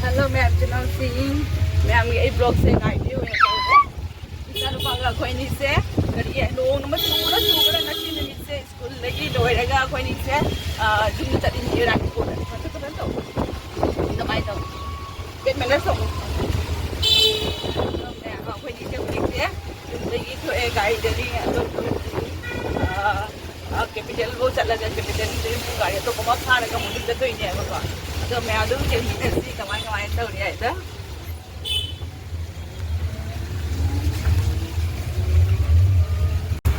Hello ma'am, channel ma'am cái blog से ngày đi rồi kita lupa nggak kau ini se kerja nong nomor dua kan nanti ni se school lagi doi raga kau ini se jumlah tadi ni raga kau dah macam tu tu kita mai tu bet mana so ma'am kau ini se kau ini se lagi tu guide dari capital वो चला जाए capital से गाड़ी तो कम था ना कम मुझे तो इन्हें है बाबा तो मैं आदमी के लिए सी कमाई तो नहीं है इधर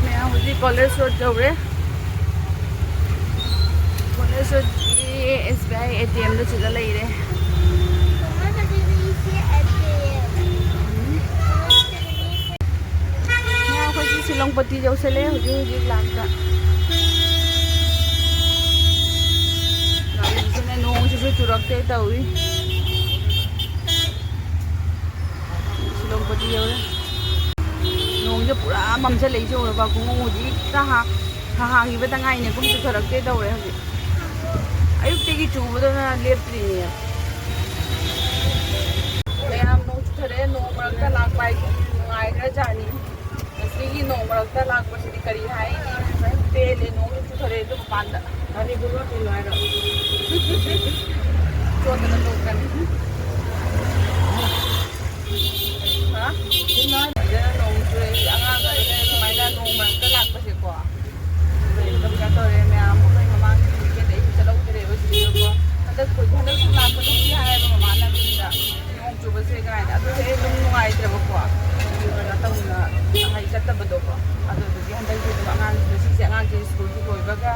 मैं मुझे कॉलेज रोड जाऊँ रे कॉलेज रोड ये SBI ATM तो चला ले रहे मैं कुछ सिलोंग पट्टी जाऊँ से ले मुझे लांटा नोंग चुरकते तौरी सिलोंपति यौरे नोंग पूरा ममसल लेजोरबा कुंगोंजी हांगीब तंगाइने कुम चुथरकते तौरे हजि अयुक्तगी चुबदना लेप्त्रिने मैम नोंग चुथरे नोंग मरकता लाकपा नुंगाइग्रा जानी मसिगी नोंग मरकता लाकपसिदि करी हाइनि पेले नोंग चुथरे दु पांदा अरे बुरो पिलाइरा चोदना लोकन हां इना नोंग चुरे अंगांग गाइने समाइना नोंग मरकता लाकपसे को एकदम का तोरे मैं आम कोई ममांग के दे चलो करे बस को अंदर कोई हंदर लाक तो की है ममाना बिंदा नोंग चुबसे गाइना तो हे लुंग नुआइ द्रब को इना तौना हाइ चत्तबदो को अदो दुगी हंदर के अंगांग से अंगांग के स्कूल की कोइबगा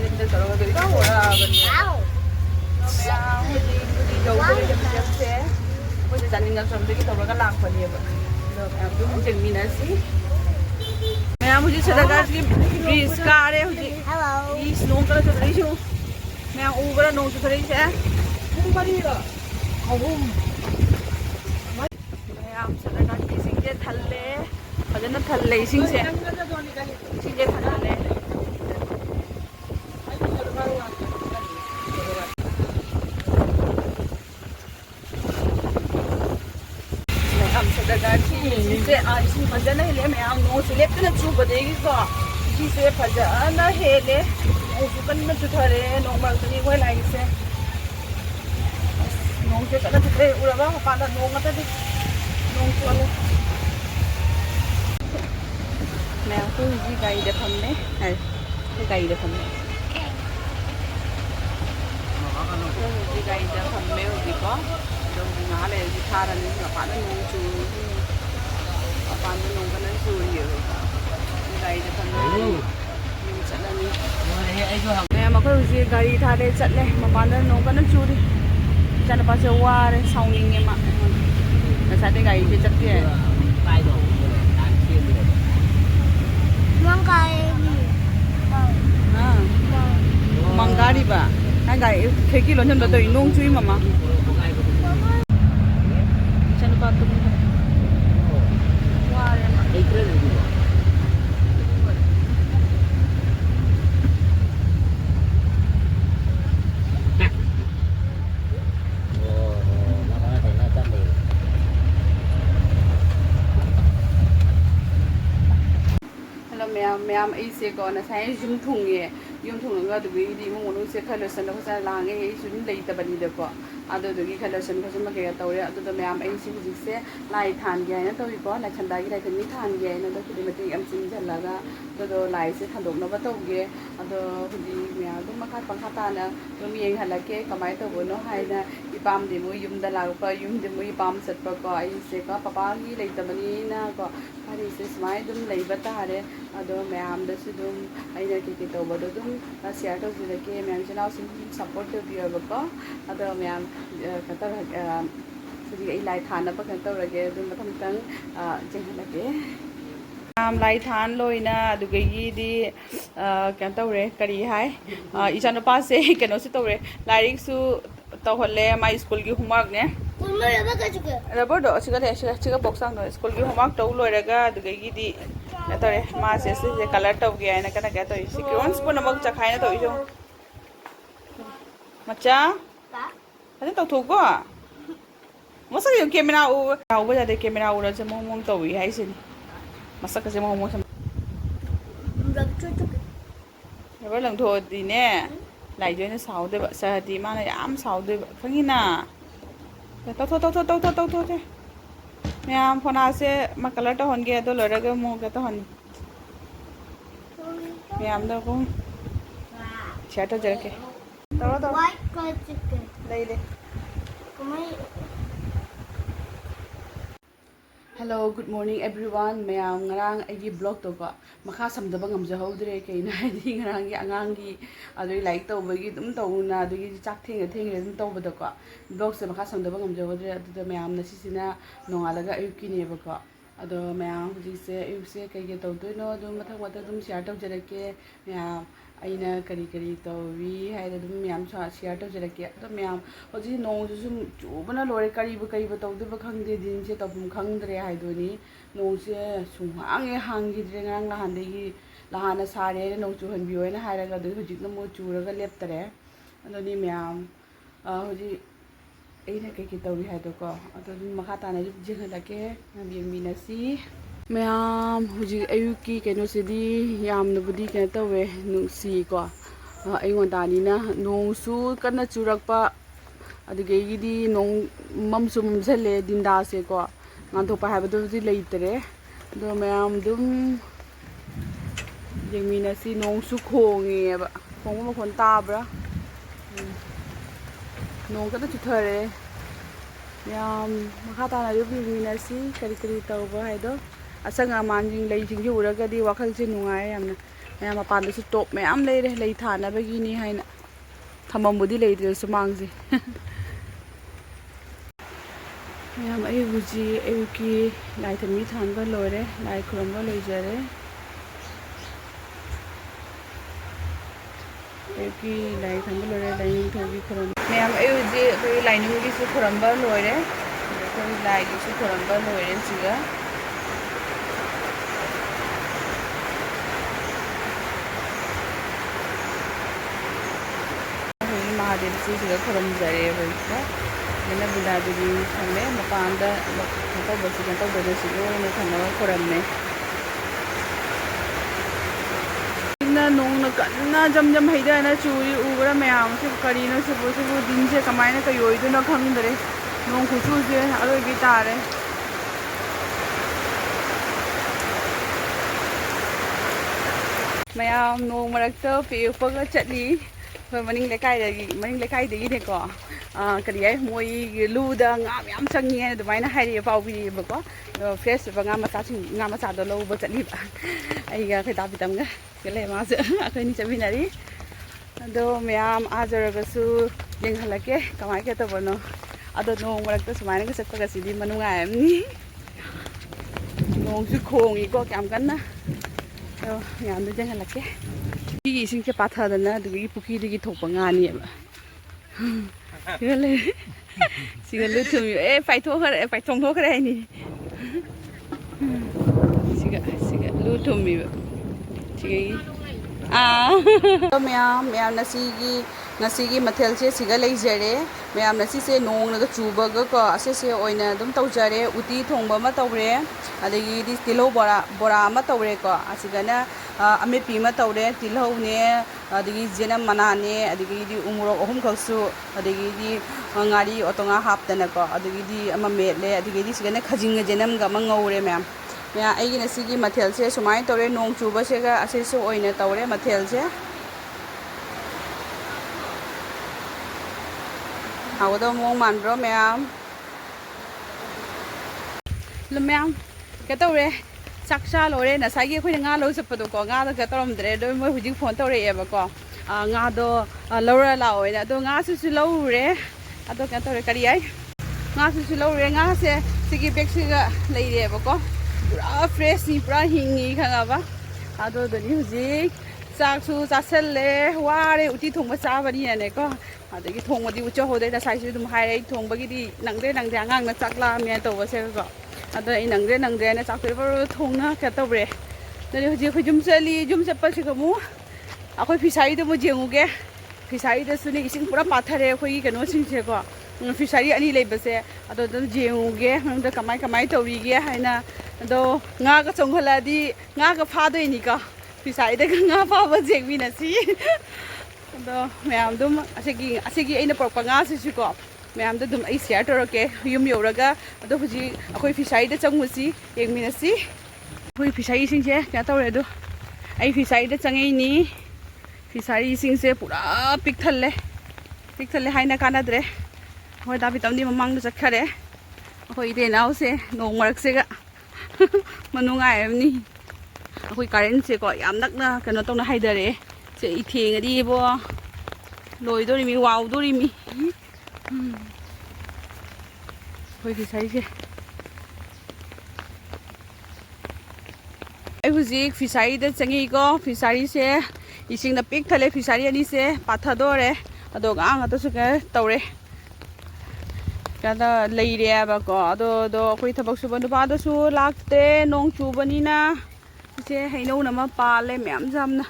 इधर करो तो इधर हो रहा बनिया मैं मुझे जो कोई जब से मुझे जानिंग का समझे कि तब का लाख बनिए तो मैं तो मुझे मीना सी मैं मुझे सदागार की ब्रिज का आ रहे मुझे ये स्नो कलर चल रही हूँ मैं ऊपर नोंग चल रही है मैं आप सदागार की सिंगे थल्ले भजन थल्ले सिंगे थल्ले से इसी फजना हेले मैं नो से लेपना चुबदेगी को इसे फजना हेले ओसुकन में चुथरे नो मरतनी कोई लाइक से नो से कना चुथे उरबा पादा नो मत दि नो चले मैं तो जी गाड़ी दे फमने है गाड़ी दे फमने जी गाड़ी दे फमने होगी को तो ना ले जी थारन पादा नो चु पानी नोंग कन चूरी गाड़ी थम्मे चलनी मैं मखोजी गाड़ी थारे चले मपान नोंग कन चूरी चनपासे वारे साउनिंगे मा नसाते गाड़ी से चलती है मंगारी बा ना गाड़ी फेंकी लोन चंद तो नोंग चुई मामा चनपा तुम मैम ऐसे को नसाई जुम थुंगे युम थुंगा दुगी मुनु से खलसन खसा लांगे सुन लेतबनी देखो अदुगी खलसन खसम के तौरे अदु मैम ऐसे हुजिक से लाई थान गया ना तौइको ला छंदागी लाई थनी थान गया ना तो खुदी मति अम सिंग झलगा तो लाई से थादोकनबा तौगे अदो हुदी मैम दु मखा पंखा ताना दुम येंग हलके कमाय तौबनो हाइना इपाम दे मु युम दा लागपा युम दे मु इपाम सतपा को ऐसे का पापा की लेतबनी ना को हरी से स्माइ दुम लेबा तारे अदो मैम दसु दुम आइना के तौबदो दुम शेयर तौजिलके मैम चनाव सिंग सपोर्ट तौबियबको अदो मैम कता हुदी लाई थाना पकन तौरगे दुम मथमतंग जेहलके मैम लाई थान लोइना अदुगीदी क्या तौरे करी हाय इचानुपा से केनो से तौरे लाइरिकसु तौहले माई स्कूल की होमवर्क ने रबर दो सिगा बॉक्स आंग स्कूल की होमवर्क तौ लोइरगा अदुगीदी तौरे मासे से कलर तौगे आइना कना क्या तौइ सिक्वेंस पुनमक चखाइना तौइजो मचा अने तौथोको Masa yung camera u tawba jade camera ura che mong tawi haisini. Masa ka che mong sam. Ba lang tho di ne. Lai join sao de ba sa di ma na yam sao de ba khangi na. Tau tho. Ma'am phone se ma color to hon ge to lora ge mo ge to hon. Ma'am da ko. Share to jara ke. Tau. White color chicken. Lai. Hello, good morning everyone. Mayam ngarang agi vlog to ko. Makha samdaba ngamjahodre kaina hadi ngarang gi angang gi adoi like to bagi dum to na adoi chak theng dum to bada ko. Vlog se makha samdaba ngamjahodre adu mayam na sisina nongalaga ayuki ne ba ko. Ado mayam huji se ayuk se kai ge to doino dum mathak mata dum share to jarake mayam aina kari to wi haida dum mayam share to jarake ado mayam hoji nong ju sum chubana lore kari ba to de ba khangde din se tabum khangdre haidoni nong se sumhang hangi dire ngang la hande gi lahana sare nong chu han biyo na hairaga de hoji na mo churaga leptare ado ni mayam hoji aina kai to wi haido ko ado makha ta na jinghalake ngi minasi Mayam huji ayuki keno sidi yam no budi kena tawe nusi ko ayon dani na nong su kana churakpa adige gidi nong mamsum zale dinda se ko nganto pa habado di leitere do mayam dum yemina si nong su khongi ba khong ma khon tabra nong kana chuthare yam makata na yubi mina si kari tawba haido asang amanjing lei jing uraga di wakhal se nungai amna mayam apan da su top mayam lei re lei thana bagi ni haina thamam budi lei de su mangji mayam ai buji ayuki lai thami than ba lore lai khuram ba loi jare ayuki lai tham ba lore lai thogi khuram mayam ai buji lai nu gi su khuram ba lore ko lai gi su khuram ba lore siga Mahadev se siga khuram jare baita yana bidaduri thame mapanda mapa basi kan taw dade sigo ne thana khuram ne na nong na kanna jam haida na churi ubra mayam se kari no se bo din se kamai na kayoi do na khangdare nong khusu se aroi gi tare mayam nong marakta pe upaga chali maning lekai de gi ne ko kari ai moi lu da nga myam changi ne du mai na hai ri pau bi ba ko fresh ba nga ma cha do lo ba chali ba ai ga khai ta bi tam ga le ma se akai ni chabi nari ado myam ajara ga su leng halake kamai ke to bono ado nong marak to sumai ga sakpa ga si di manunga am ni nong su khong i ko kam kan na yam du jeng halake 이 신께 빠타다나 누구 부키리기 독방아니 이걸래 지금 루트미 에 파이토 그래 파이통도 그래 니 지가 루트미 지금 ma'am नसीगी मथेल से सिगा लेजरे ma'am नसीसे नोंग नग चुबग को असेसे ओइना दुम तौजरे उती थोंबा मा तौरे अदगी दि तिलो बोरा मा तौरे को असिगना अमेपी मा तौरे तिलो ने अदगी जेना मनाने अदगी दि उमुरो अहुम खसु अदगी दि ngaरी ओतोंगा हापतना को अदगी दि अमा मेले अदगी दि सिगना खजिंग जेनम गा मंगौरे मैम मैं आई नसीगी मथेल से सुमाय तौरे नोंग चुबा सेगा असेसे ओइना तौरे मथेल से हाउदा मोंग मानब्रो मैम के तौरे चाक्चा लोरे नसागी अखोय nga लो चपदो को nga दा तौरमद्रे दो मोय हुजिक फोन तौरे एबा को nga दो लौरा लाओय दो nga सु लौरे अदो के तौरे करी आई nga सु लौरे nga से सिगी बेग सिगा लेरे एबा को पूरा फ्रेश नि पूरा हिंगी खंगाबा अदो दनि हुजिक चाकसु चासले वारे उती थोंबा चाबनी ने को अदगी थोंबदी उचो होदे दा साइसु दुम हाइरे थोंबगीदी नंगदे आंगांग ना चाकला मे तोबसे को अदो इ नंगदे ना चाकरे थोंना के तोब्रे दनि हुजि खुजुम चली जुम चपसि को मु अखोय फिसाई दो मु जेंगुगे फिसाई दसुनि इसिंग पूरा पाथरे अखोय कनो सिंसे को ꯐꯤꯁꯥꯔꯤ ꯑꯅꯤ ꯂꯩꯕꯁꯦ ꯑꯗꯣ ꯑꯗꯨꯝ ꯌꯦꯡꯉꯨꯒꯦ ꯃꯅꯨꯡꯗ ꯀꯃꯥꯏ ꯇꯧꯔꯤꯒꯦ ꯍꯥꯏꯅ ꯑꯗꯣ ꯉꯥꯒ ꯆꯣꯡꯈꯠꯂꯛꯑꯗꯤ ꯉꯥꯒ ꯐꯥꯗꯣꯏꯅꯤꯀꯣ ꯐꯤꯁꯥꯔꯤꯗꯒ ꯉꯥ ꯐꯥꯕ ꯌꯦꯡꯃꯤꯟꯅꯁꯤ ꯑꯗꯣ ꯃꯌꯥꯝ ꯑꯗꯨꯝ ꯑꯁꯤꯒꯤ ꯑꯩꯅ ꯄꯨꯔꯛꯄ ꯉꯥꯁꯤꯁꯨꯀꯣ ꯃꯌꯥꯝꯗ ꯑꯗꯨꯝ ꯑꯩ ꯁꯤꯌꯔ ꯇꯧꯔꯛꯀꯦ ꯌꯨꯝ ꯌꯧꯔꯒ ꯑꯗꯣ ꯍꯧꯖꯤꯛ ꯑꯩꯈꯣꯏ ꯐꯤꯁꯥꯔꯤꯗ ꯆꯪꯉꯨꯁꯤ ꯌꯦꯡꯃꯤꯟꯅꯁꯤ ꯑꯩꯈꯣꯏ ꯐꯤꯁꯥꯔꯤꯁꯤꯡꯁꯦ ꯀꯩꯅꯣ ꯇꯧꯔꯦ ꯑꯗꯣ ꯑꯩ ꯐꯤꯁꯥꯔꯤꯗ ꯆꯪꯉꯛꯏꯅꯤ ꯐꯤꯁꯥꯔꯤꯁꯤꯡꯁꯦ ꯄꯨꯔꯥ ꯄꯤꯛ ꯊꯜꯂꯦ ꯍꯥꯏꯅ ꯀꯥꯟꯅꯗ꯭ꯔꯦ ꯍꯣꯏ ꯗꯥꯕꯤꯇꯝꯗꯤ ꯃꯃꯥꯡꯗ ꯆꯠꯈꯔꯦ ꯑꯩꯈꯣꯏ ꯏꯇꯩꯅꯥꯎꯁꯦ ꯅꯣꯡ ꯃꯔꯛꯁꯤꯒ ꯃꯅꯨꯡꯉꯥꯏꯔꯝꯅꯤ ꯑꯩꯈꯣꯏ ꯀꯥꯔꯦꯟꯁꯦꯀꯣ ꯌꯥꯝ ꯅꯛꯅ ꯀꯩꯅꯣ ꯇꯧꯅ ꯍꯥꯏꯊꯔꯛꯑꯦ ꯁꯦ ꯏꯊꯦꯡꯉꯗꯤ ꯏꯕꯣ ꯂꯣꯏꯗꯣꯔꯤꯃꯤ ꯋꯥꯎꯗꯣꯔꯤꯃꯤ ꯑꯩꯈꯣꯏ ꯐꯤꯁꯥꯔꯤꯁꯦ ꯑꯩ ꯍꯧꯖꯤꯛ ꯐꯤꯁꯥꯔꯤꯗ ꯆꯪꯉꯤꯀꯣ ꯐꯤꯁꯥꯔꯤꯁꯦ ꯏꯁꯤꯡꯅ ꯄꯤꯛ ꯊꯜꯂꯦ ꯐꯤꯁꯥꯔꯤ ꯑꯅꯤꯁꯦ ꯄꯥꯊꯗꯣꯔꯦ ꯑꯗꯣ ꯉꯥꯛꯇꯁꯨ ꯀꯩꯅꯣ ꯇꯧꯔꯦ ꯀꯩꯅꯣ ꯂꯩꯔꯦꯕꯀꯣ ꯑꯗꯣ ꯑꯩꯈꯣꯏ ꯊꯕꯛ ꯁꯨꯕ ꯅꯨꯄꯥꯗꯁꯨ ꯂꯥꯛꯇꯦ ꯅꯣꯡ ꯆꯨꯕꯅꯤꯅ ꯏꯆꯦ ꯍꯩꯅꯧꯅ ꯑꯃ ꯄꯥꯜꯂꯦ ꯃꯌꯥꯝ ꯌꯥꯝꯅ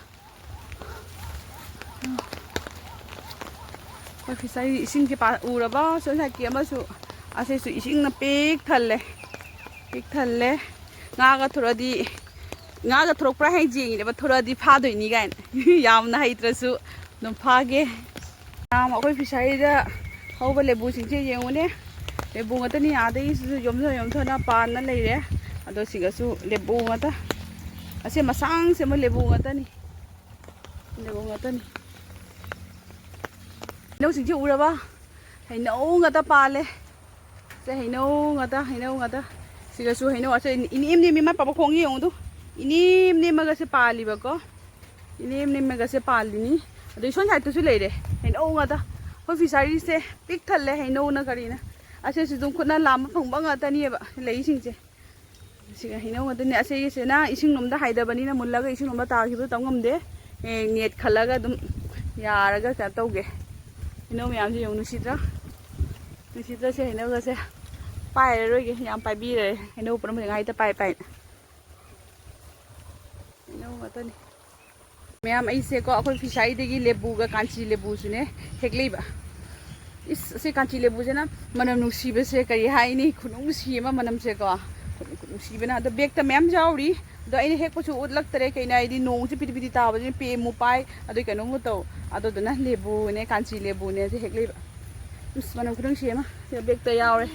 ꯑꯩꯈꯣꯏ ꯐꯤꯁꯥꯔꯤ ꯏꯁꯤꯡꯁꯦ ꯎꯔꯕ ꯁꯣꯝ ꯁꯥꯏꯠꯀꯤ ꯑꯃꯁꯨ ꯑꯁꯤꯁꯨ ꯏꯁꯤꯡꯅ ꯄꯤꯛ ꯊꯜꯂꯦ ꯉꯥꯒ ꯊꯣꯔꯛꯄ꯭ꯔꯥ ꯍꯥꯏ ꯌꯦꯡꯉꯤꯅꯦꯕ ꯊꯣꯔꯛꯑꯗꯤ ꯐꯥꯗꯣꯏꯅꯤ ꯀꯥꯏꯅ ꯌꯥꯝꯅ ꯍꯩꯇ꯭ꯔꯁꯨ ꯑꯗꯨꯝ ꯐꯥꯒꯦ ꯑꯩꯈꯣꯏ ꯐꯤꯁꯥꯔꯤꯗ ꯍꯧꯕ ꯂꯦꯕꯨꯁꯤꯡꯁꯦ ꯌꯦꯡꯉꯨꯅꯦ ꯂꯦꯕꯨ ꯉꯥꯛꯇꯅꯤ ꯑꯗꯒꯤꯁꯤꯁꯨ ꯌꯣꯝꯊꯅ ꯄꯥꯟꯅ ꯂꯩꯔꯦ ꯑꯗꯣ ꯁꯤꯒꯁꯨ ꯂꯦꯕꯨ ꯉꯥꯛꯇ ꯑꯁꯤ ꯃꯁꯥꯡꯁꯦ ꯑꯃ ꯂꯦꯕꯨ ꯉꯥꯛꯇꯅꯤ ꯍꯩꯅꯧꯁꯤꯡꯁꯦ ꯎꯔꯕ ꯍꯩꯅꯧ ꯉꯥꯛꯇ ꯄꯥꯜꯂꯦ ꯁꯦ ꯍꯩꯅꯧ ꯉꯥꯛꯇ ꯁꯤꯒꯁꯨ ꯍꯩꯅꯧ ꯑꯁꯦ ꯏꯅꯦꯝ ꯅꯦꯝꯃꯤ ꯃꯥ ꯄꯥꯕ ꯈꯣꯡ ꯌꯦꯡꯉꯨꯗꯨ ꯏꯅꯦꯝ ꯅꯦꯝꯃꯒꯁꯦ ꯄꯥꯜꯂꯤꯕꯀꯣ ꯏꯅꯦꯝ ꯅꯦꯝꯃꯒꯁꯦ ꯄꯥꯜꯂꯤꯅꯤ ꯑꯗꯩ ꯁꯣꯝ ꯁꯥꯏꯗꯠꯇꯁꯨ ꯂꯩꯔꯦ ꯍꯩꯅꯧ ꯉꯥꯛꯇ ꯑꯩꯈꯣꯏ ꯐꯤꯁꯥꯔꯤꯁꯦ ꯄꯤꯛ ꯊꯜꯂꯦ ꯍꯩꯅꯧꯅ ꯀꯔꯤꯅ ꯑꯁꯤꯁꯨ ꯑꯗꯨꯝ ꯈꯨꯠꯅ ꯂꯥꯝꯕ ꯐꯪꯕ ꯉꯥꯛꯇꯅꯦꯕ ꯂꯩꯁꯤꯡꯁꯦ ꯁꯤꯒ ꯍꯩꯅꯧ ꯉꯥꯛꯇꯅꯤ ꯑꯁꯤꯒꯤꯁꯤꯅ ꯏꯁꯤꯡ ꯂꯣꯝꯗ ꯍꯥꯏꯗꯕꯅꯤꯅ ꯃꯨꯜꯂꯒ ꯏꯁꯤꯡ ꯂꯣꯝꯗ ꯇꯥꯈꯤꯕꯗꯣ ꯇꯝ ꯉꯝꯗꯦ ꯅꯦꯠ ꯈꯜꯂꯒ ꯑꯗꯨꯝ ꯌꯥꯔꯒ ꯀꯩꯅꯣ ꯇꯧꯒꯦ ꯍꯩꯅꯧ ꯃꯌꯥꯝꯁꯦ ꯌꯦꯡꯉꯨ ꯅꯨꯡꯁꯤꯗ꯭ꯔꯁꯦ ꯍꯩꯅꯧꯒꯁꯦ ꯄꯥꯏꯔꯔꯣꯏꯒꯦ ꯌꯥꯝ ꯄꯥꯏꯕꯤꯔꯦ ꯍꯩꯅꯧ ꯄꯨꯔꯝꯕꯁꯦ ꯉꯥꯏꯇ ꯄꯥꯏꯅ ꯍꯩꯅꯧ ꯉꯥꯛꯇꯅꯤ ꯃꯌꯥꯝ ꯑꯩꯁꯦꯀꯣ ꯑꯩꯈꯣই ꯐꯤꯁꯥꯔꯤꯗꯒꯤ ꯂꯦꯕꯨꯒ ꯀꯥꯟꯆꯤ ꯂꯦꯕꯨꯁꯨꯅꯦ ꯍꯦꯛꯂꯩꯕ ꯑꯁꯤ ꯀꯥꯟꯆꯤ ꯂꯦꯕꯨꯁꯤꯅ ꯃꯅꯝ ꯅꯨꯡꯁꯤꯕꯁꯦ ꯀꯔꯤ ꯍꯥꯏꯅꯤ ꯈꯨꯅꯨꯡꯁꯤ ꯑꯃ ꯃꯅꯝꯁꯦꯀꯣ ꯅꯨꯡꯁꯤꯕꯅ ꯑꯗꯣ ꯕꯦꯛꯇ ꯃꯌꯥꯝ ꯌꯥꯎꯔꯤ ꯑꯗꯣ ꯑꯩꯅ ꯍꯦꯛꯄꯁꯨ ꯎꯠꯂꯛꯇꯔꯦ ꯀꯩꯅꯣ ꯍꯥꯏꯗꯤ ꯅꯣꯡꯁꯦ ꯄꯤꯗꯤ ꯇꯥꯕꯁꯤꯅ ꯄꯦꯃꯨ ꯄꯥꯏ ꯑꯗꯨꯏ ꯀꯩꯅꯣꯃꯨ ꯇꯧ ꯑꯗꯨꯗꯨꯅ ꯂꯦꯕꯨꯅꯦ ꯀꯥꯟꯆꯤ ꯂꯦꯕꯨꯅꯦ ꯍꯦꯛꯂꯩꯕ ꯃꯅꯝ ꯈꯨꯅꯨꯡꯁꯤ ꯑꯃ ꯁꯤꯒ ꯕꯦꯛꯇ ꯌꯥꯎꯔꯦ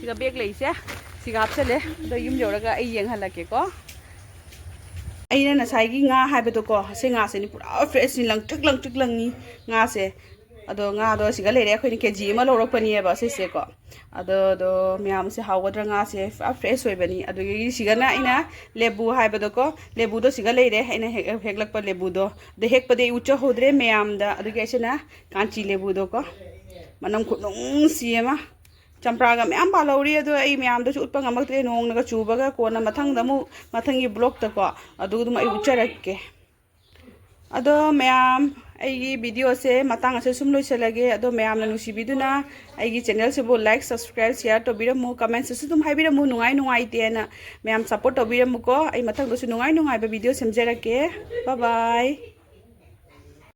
ꯁꯤꯒ ꯕꯦꯛ ꯂꯩꯁꯦ ꯁꯤꯒ ꯍꯥꯞꯆꯜꯂꯦ ꯑꯗꯣ ꯌꯨꯝ ꯌꯧꯔꯒ ꯑꯩ ꯌꯦꯡꯍꯜꯂꯛꯀꯦꯀꯣ ꯑꯩꯅ ꯉꯁꯥꯏꯒꯤ ꯉꯥ ꯍꯥꯏꯕꯗꯣꯀꯣ ꯁꯤ ꯉꯥꯁꯤꯅꯤ ꯄꯨꯔꯥ ꯐ꯭ꯔꯦꯁꯅꯤ ꯂꯪꯇ꯭ꯔꯤꯛ ꯂꯪꯉꯤ ꯉꯥꯁꯦ ꯑꯗꯣ ꯉꯥꯗꯣ ꯁꯤꯒ ꯂꯩꯔꯦ ꯑꯩꯈꯣꯏꯅ ꯀꯦꯖꯤ ꯑꯃ ꯂꯧꯔꯛꯄꯅꯦꯕ ꯁꯤꯁꯦꯀꯣ ꯑꯗꯣ ꯃꯌꯥꯝꯁꯦ ꯍꯥꯎꯒꯗ꯭ꯔꯥ ꯉꯥꯁꯦ ꯄꯨꯔꯥ ꯐ꯭ꯔꯦꯁ ꯑꯣꯏꯕꯅꯤ ꯑꯗꯨꯗꯒꯤ ꯁꯤꯒꯅ ꯑꯩꯅ ꯂꯦꯕꯨ ꯍꯥꯏꯕꯗꯣꯀꯣ ꯂꯦꯕꯨꯗꯣ ꯁꯤꯒ ꯂꯩꯔꯦ ꯑꯩꯅ ꯍꯦꯛꯂꯛꯄ ꯂꯦꯕꯨꯗꯣ ꯑꯗꯣ ꯍꯦꯛꯄꯗꯤ ꯑꯩ ꯎꯠꯆꯍꯧꯗ꯭ꯔꯦ ꯃꯌꯥꯝꯗ ꯑꯗꯨꯒꯤ ꯑꯩꯁꯤꯅ ꯀꯥꯟꯆꯤ ꯂꯦꯕꯨꯗꯣꯀꯣ ꯃꯅꯝ ꯈꯨꯅꯨꯡꯁꯤ ꯑꯃ ꯆꯝꯄ꯭ꯔꯥꯒ ꯃꯌꯥꯝ ꯄꯥꯜꯍꯧꯔꯤ ꯑꯗꯣ ꯑꯩ ꯃꯌꯥꯝꯗꯁꯨ ꯎꯠꯄ ꯉꯝꯃꯛꯇ꯭ꯔꯦ ꯅꯣꯡꯅꯒ ꯆꯨꯕꯒ ꯀꯣꯟꯅ ꯃꯊꯪꯒꯤ ꯕ꯭ꯂꯣꯛꯇꯀꯣ ꯑꯗꯨꯝ ꯑꯩ ꯎꯠꯆꯔꯛꯀꯦ ꯑꯗꯣ ꯃꯌꯥꯝ ꯑꯩꯒꯤ ꯚꯤꯗꯤꯑꯣꯁꯦ ꯃꯇꯥꯡ ꯑꯁꯤ ꯁꯨꯝ ꯂꯣꯏꯁꯤꯜꯂꯒꯦ ꯑꯗꯣ ꯃꯌꯥꯝꯅ ꯅꯨꯡꯁꯤꯕꯤꯗꯨꯅ ꯑꯩꯒꯤ ꯆꯦꯅꯦꯜꯁꯤꯕꯨ ꯂꯥꯏꯛ ꯁꯕꯁꯀ꯭ꯔꯥꯏꯕ ꯁꯤꯌꯔ ꯇꯧꯕꯤꯔꯝꯃꯨ ꯀꯃꯦꯟꯠꯁꯤꯁꯨ ꯑꯗꯨꯝ ꯍꯥꯏꯕꯤꯔꯝꯃꯨ ꯅꯨꯡꯉꯥꯏꯇꯦꯅ ꯃꯌꯥꯝ ꯁꯞꯄꯣꯔꯠ ꯇꯧꯕꯤꯔꯝꯃꯨꯀꯣ ꯑꯩ ꯃꯊꯪꯗꯁꯨ ꯅꯨꯡꯉꯥꯏꯕ ꯚꯤꯗꯤꯑꯣ ꯁꯦꯝꯖꯔꯛꯀꯦ ꯕꯥꯏ